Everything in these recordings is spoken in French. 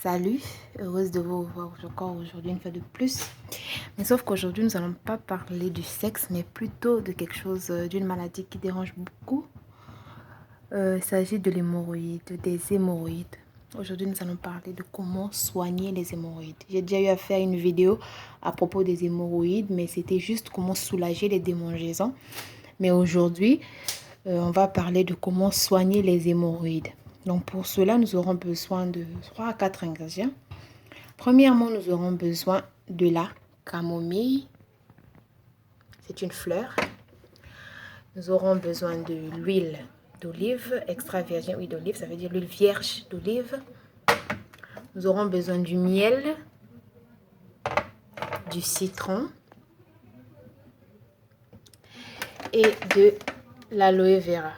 Salut, heureuse de vous voir encore aujourd'hui une fois de plus. Mais sauf qu'aujourd'hui, nous n'allons pas parler du sexe, mais plutôt de quelque chose, d'une maladie qui dérange beaucoup. Il s'agit de l'hémorroïde, des hémorroïdes. Aujourd'hui, nous allons parler de comment soigner les hémorroïdes. J'ai déjà eu à faire une vidéo à propos des hémorroïdes, mais c'était juste comment soulager les démangeaisons. Mais aujourd'hui, on va parler de comment soigner les hémorroïdes. Donc pour cela, nous aurons besoin de 3 à 4 ingrédients. Premièrement, nous aurons besoin de la camomille. C'est une fleur. Nous aurons besoin de l'huile d'olive, extra virgin huile d'olive, ça veut dire l'huile vierge d'olive. Nous aurons besoin du miel, du citron et de l'aloe vera.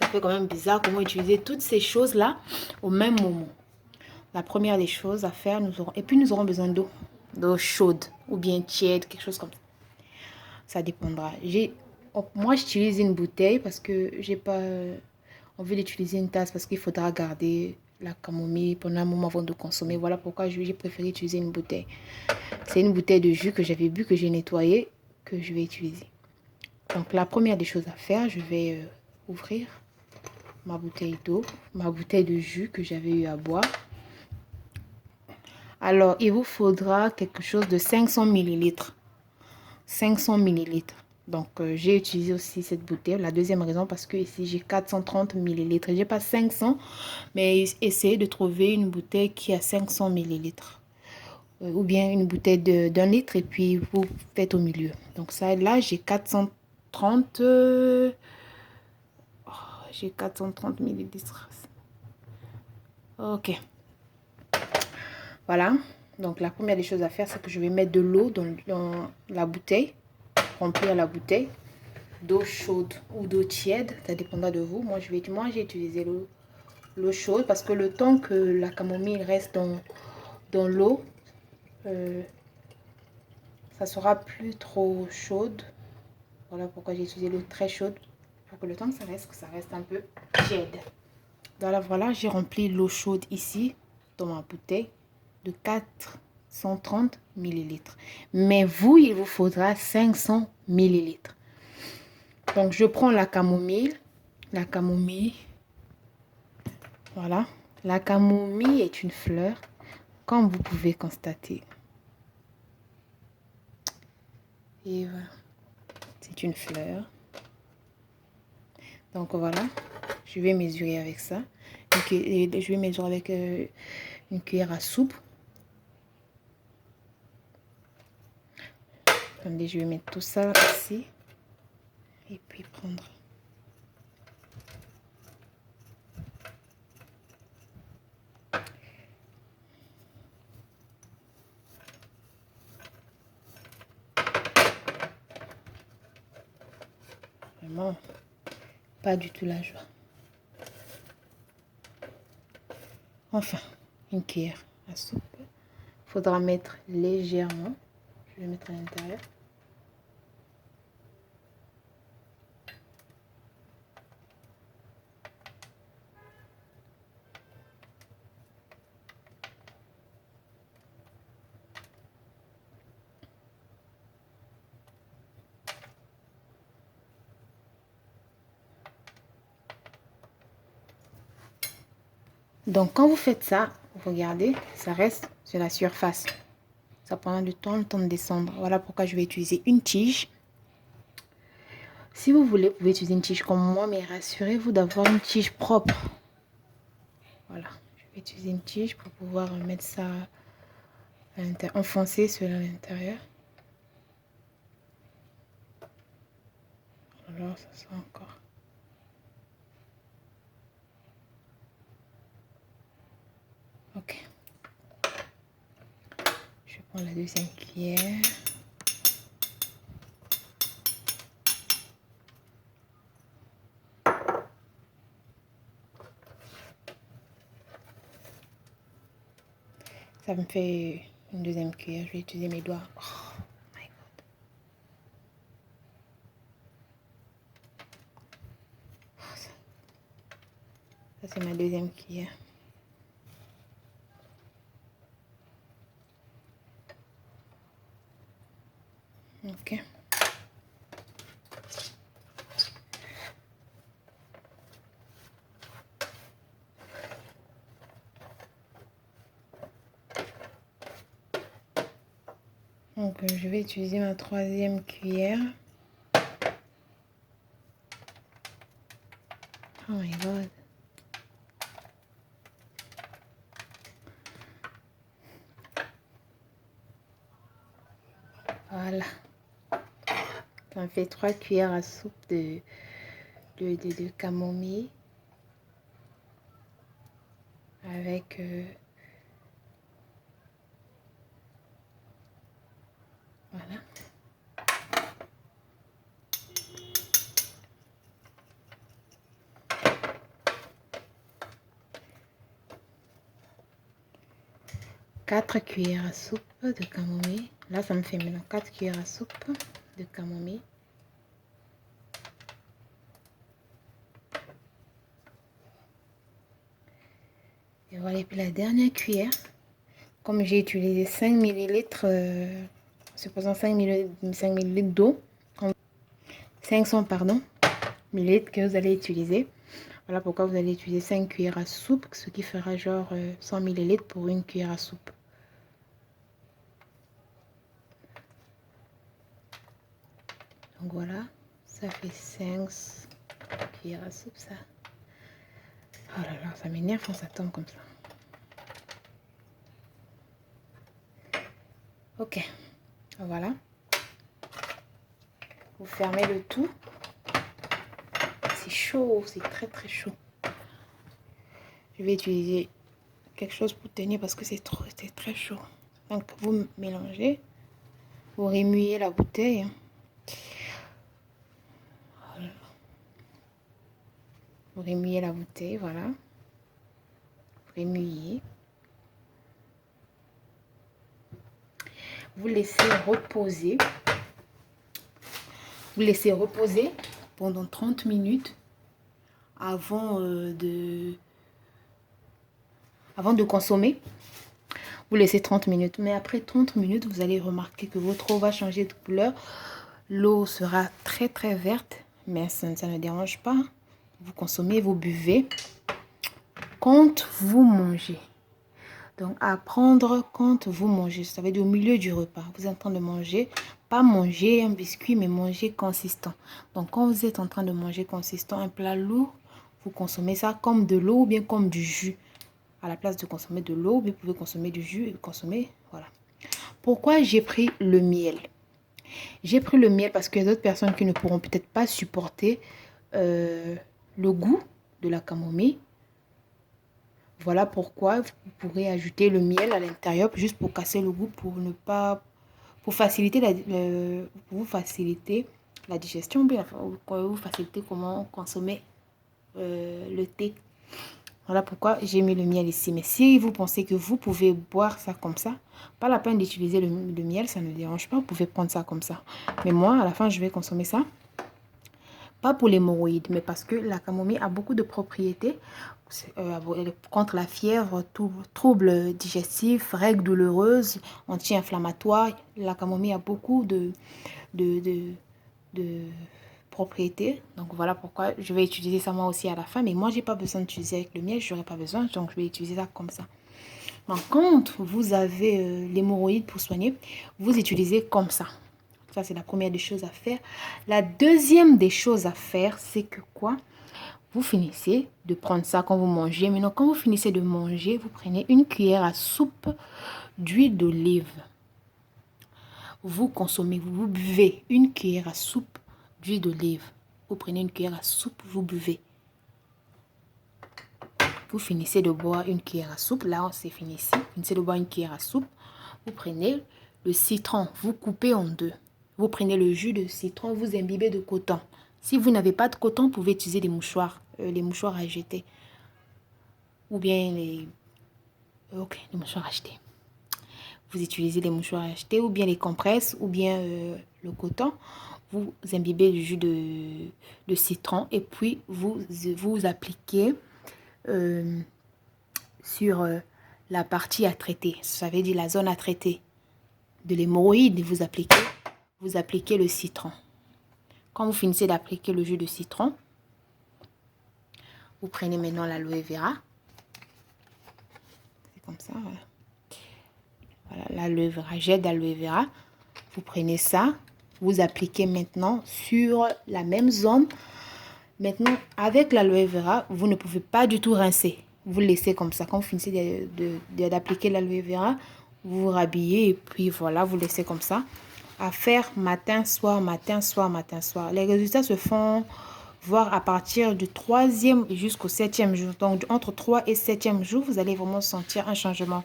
Ça fait quand même bizarre comment utiliser toutes ces choses-là au même moment. La première des choses à faire, nous aurons besoin d'eau chaude ou bien tiède, quelque chose comme ça. Ça dépendra. Moi, j'utilise une bouteille parce que j'ai pas envie d'utiliser une tasse parce qu'il faudra garder la camomille pendant un moment avant de consommer. Voilà pourquoi j'ai préféré utiliser une bouteille. C'est une bouteille de jus que j'avais bu, que j'ai nettoyée, que je vais utiliser. Donc, la première des choses à faire, je vais ouvrir ma bouteille d'eau, ma bouteille de jus que j'avais eu à boire. Alors, il vous faudra quelque chose de 500 millilitres. 500 millilitres. Donc, j'ai utilisé aussi cette bouteille. La deuxième raison, parce que ici, j'ai 430 millilitres. J'ai pas 500, mais essayez de trouver une bouteille qui a 500 millilitres. Ou bien une bouteille d'un litre et puis vous faites au milieu. Donc, ça, là, j'ai 430... j'ai 430 millilitres. Ok. Voilà. Donc, la première des choses à faire, c'est que je vais mettre de l'eau dans la bouteille. Remplir la bouteille d'eau chaude ou d'eau tiède, ça dépendra de vous. Moi, j'ai utilisé l'eau chaude parce que le temps que la camomille reste dans l'eau, ça sera plus trop chaude. Voilà pourquoi j'ai utilisé l'eau très chaude pour que le temps que ça reste un peu tiède. Voilà, j'ai rempli l'eau chaude ici dans ma bouteille de 430 millilitres. Mais vous, il vous faudra 500 millilitres. Donc, je prends la camomille. La camomille. Voilà. La camomille est une fleur, comme vous pouvez constater. Et voilà. C'est une fleur. Donc, voilà. Je vais mesurer avec ça. Je vais mesurer avec une cuillère à soupe. Attendez, je vais mettre tout ça ici. Et puis prendre... Vraiment, pas du tout la joie. Enfin, une cuillère à soupe. Il faudra mettre légèrement. Je vais mettre à l'intérieur. Donc, quand vous faites ça, vous regardez, ça reste sur la surface. Ça prend du temps, le temps de descendre. Voilà pourquoi je vais utiliser une tige. Si vous voulez, vous pouvez utiliser une tige comme moi, mais rassurez-vous d'avoir une tige propre. Voilà, je vais utiliser une tige pour pouvoir mettre ça à l'intérieur, enfoncer cela à l'intérieur. Alors, ça sera encore. Ok. Je prends la deuxième cuillère. Ça me fait une deuxième cuillère. Je vais utiliser mes doigts. Oh my God. Ça c'est ma deuxième cuillère. Ok. Donc, je vais utiliser ma 3e cuillère. Oh my god. Voilà. Ça me fait 3 cuillères à soupe de camomille. Avec... voilà. Quatre cuillères à soupe de camomille. Là, ça me fait maintenant 4 cuillères à soupe de camomille. Et voilà, et puis la dernière cuillère, comme j'ai utilisé 5 ml, supposons 5 ml d'eau, 500 pardon, millilitres que vous allez utiliser. Voilà pourquoi vous allez utiliser 5 cuillères à soupe, ce qui fera genre 100 ml pour une cuillère à soupe. Donc voilà, ça fait 5 cuillères à soupe ça. Oh là là, ça m'énerve quand ça tombe comme ça. Ok, voilà. Vous fermez le tout. C'est chaud, c'est très très chaud. Je vais utiliser quelque chose pour tenir parce que c'est très chaud. Donc vous mélangez, vous remuez la bouteille. Voilà. Vous remuez la bouteille, voilà. Vous remuez. Vous laissez reposer. Vous laissez reposer pendant 30 minutes avant de consommer. Vous laissez 30 minutes. Mais après 30 minutes, vous allez remarquer que votre eau va changer de couleur. L'eau sera très très verte, mais ça ne dérange pas. Vous consommez, vous buvez quand vous mangez. Donc, à prendre quand vous mangez. Ça veut dire au milieu du repas. Vous êtes en train de manger. Pas manger un biscuit, mais manger consistant. Donc, quand vous êtes en train de manger consistant, un plat lourd, vous consommez ça comme de l'eau ou bien comme du jus. À la place de consommer de l'eau, vous pouvez consommer du jus et consommer, voilà. Pourquoi j'ai pris le miel? J'ai pris le miel parce qu'il y a d'autres personnes qui ne pourront peut-être pas supporter le goût de la camomille. Voilà pourquoi vous pourrez ajouter le miel à l'intérieur juste pour casser le goût, pour ne pas, pour faciliter vous faciliter la digestion, bien, vous faciliter comment consommer le thé. Voilà pourquoi j'ai mis le miel ici. Mais si vous pensez que vous pouvez boire ça comme ça, pas la peine d'utiliser le miel, ça ne dérange pas. Vous pouvez prendre ça comme ça. Mais moi, à la fin, je vais consommer ça. Pas pour l'hémorroïde, mais parce que la camomille a beaucoup de propriétés contre la fièvre, troubles digestifs, règles douloureuses, anti-inflammatoires. La camomille a beaucoup de propriétés. Donc voilà pourquoi je vais utiliser ça moi aussi à la fin. Mais moi, j'ai pas besoin d'utiliser avec le miel, j'aurais pas besoin. Donc je vais utiliser ça comme ça. Donc quand vous avez l'hémorroïde pour soigner, vous utilisez comme ça. Ça, c'est la première des choses à faire. La deuxième des choses à faire, c'est que quoi? Vous finissez de prendre ça quand vous mangez. Maintenant, quand vous finissez de manger, vous prenez une cuillère à soupe d'huile d'olive. Vous consommez, vous buvez une cuillère à soupe d'huile d'olive. Vous prenez une cuillère à soupe, vous buvez. Vous finissez de boire une cuillère à soupe. Là, c'est fini ici. Vous finissez de boire une cuillère à soupe. Vous prenez le citron, vous coupez en deux. Vous prenez le jus de citron, vous imbibez de coton. Si vous n'avez pas de coton, vous pouvez utiliser des mouchoirs, les mouchoirs à jeter. Ou bien les mouchoirs à jeter. Vous utilisez les mouchoirs à acheter ou bien les compresses ou bien le coton. Vous imbibez du jus de citron et puis vous appliquez sur la partie à traiter. Ça veut dire la zone à traiter de l'hémorroïde. Vous appliquez vous appliquez le citron. Quand vous finissez d'appliquer le jus de citron, vous prenez maintenant l'aloe vera. C'est comme ça, voilà. Voilà, l'aloe vera, jet d'aloe vera. Vous prenez ça, vous appliquez maintenant sur la même zone. Maintenant, avec l'aloe vera, vous ne pouvez pas du tout rincer. Vous le laissez comme ça. Quand vous finissez d'appliquer l'aloe vera, vous vous rhabillez et puis voilà, vous laissez comme ça. À faire matin, soir, matin, soir, matin, soir. Les résultats se font voir à partir du 3e jusqu'au 7e jour. Donc, entre 3 et 7e jour, vous allez vraiment sentir un changement.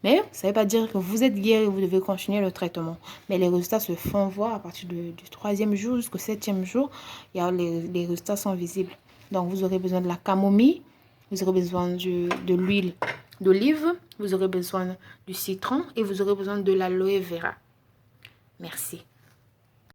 Mais ça ne veut pas dire que vous êtes guéri et vous devez continuer le traitement. Mais les résultats se font voir à partir du 3e jour jusqu'au 7e jour. Les résultats sont visibles. Donc, vous aurez besoin de la camomille. Vous aurez besoin de l'huile d'olive. Vous aurez besoin du citron et vous aurez besoin de l'aloe vera. Merci.